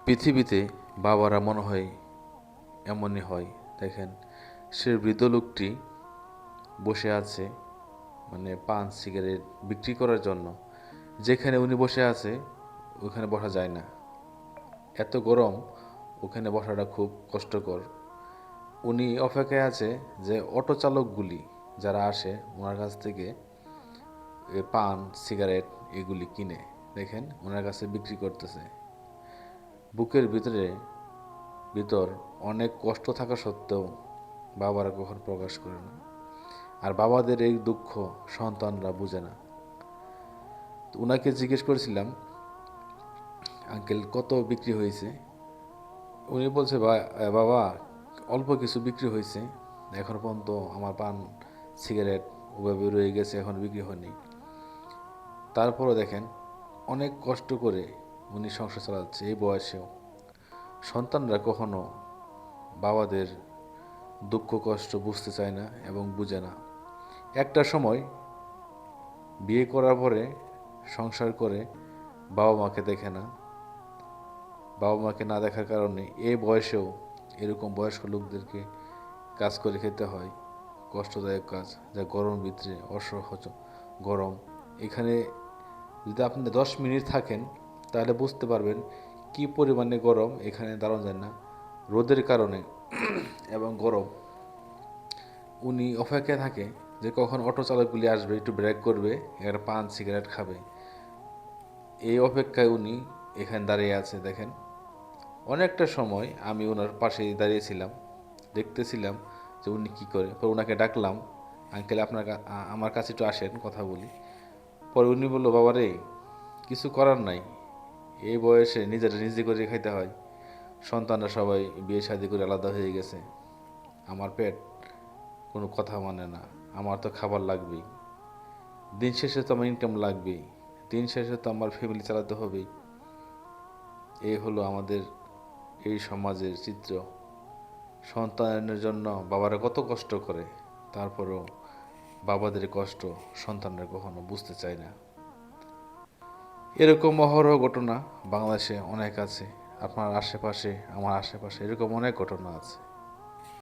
পৃথিবীতে বাবারা মনে হয় এমনই হয়। দেখেন, সে বৃদ্ধ লোকটি বসে আছে, মানে পান সিগারেট বিক্রি করার জন্য। যেখানে উনি বসে আছে ওখানে বসা যায় না, এত গরম, ওখানে বসাটা খুব কষ্টকর। উনি অপেক্ষায় আছে যে অটো চালকগুলি যারা আসে ওনার কাছ থেকে পান সিগারেট এগুলি কিনে। দেখেন ওনার কাছে বিক্রি করতেছে। বুকের ভিতর অনেক কষ্ট থাকা সত্ত্বেও বাবারা কখনো প্রকাশ করে না। আর বাবাদের এই দুঃখ সন্তানরা বুঝে না। তো ওনাকে জিজ্ঞেস করেছিলাম, আঙ্কেল কত বিক্রি হয়েছে? উনি বলছে, বাবা অল্প কিছু বিক্রি হয়েছে, এখন পর্যন্ত আমার পান সিগারেট ওভাবে রয়ে গেছে, এখন বিক্রি হয়নি। তারপরও দেখেন অনেক কষ্ট করে উনি সংসার চালাচ্ছে এই বয়সেও। সন্তানরা কখনো বাবাদের দুঃখ কষ্ট বুঝতে চায় না এবং বুঝে না। একটা সময় বিয়ে করার পরে সংসার করে বাবা মাকে দেখে না। বাবা মাকে না দেখার কারণে এই বয়সেও এরকম বয়স্ক লোকদেরকে কাজ করে খেতে হয়, কষ্টদায়ক কাজ, যা গরম ভিতরে অসহ্য গরম। এখানে যদি আপনি 10 মিনিট থাকেন তাহলে বুঝতে পারবেন কি পরিমাণে গরম, এখানে দাঁড়ানো যায় না রোদের কারণে এবং গরম। উনি অপেক্ষায় থাকে যে কখন অটো চালকগুলি আসবে, একটু ব্রেক করবে, একটা পান সিগারেট খাবে। এই অপেক্ষায় উনি এখানে দাঁড়িয়ে আছে। দেখেন অনেকটা সময় আমি ওনার পাশেই দাঁড়িয়েছিলাম, দেখতেছিলাম যে উনি কী করে। পরে ওনাকে ডাকলাম, আঙ্কেল আমার কাছে একটু আসেন, কথা বলি। পরে উনি বললো, বাবা রে, কিছু করার নাই, এই বয়সে নিজেরা নিজে করে খাইতে হয়। সন্তানরা সবাই বিয়ে শাদী করে আলাদা হয়ে গেছে, আমার পেট কোনো কথা মানে না, আমার তো খাবার লাগবেই, দিন শেষে তো আমার ইনকাম লাগবেই, দিন শেষে তো আমার ফ্যামিলি চালাতে হবেই। এই হলো আমাদের এই সমাজের চিত্র। সন্তানের জন্য বাবারা কত কষ্ট করে, তারপরেও বাবাদের কষ্ট সন্তানরা কখনো বুঝতে চায় না। এরকম অহরহ ঘটনা বাংলাদেশে অনেক আছে। আপনার আশেপাশে, আমার আশেপাশে এরকম অনেক ঘটনা আছে।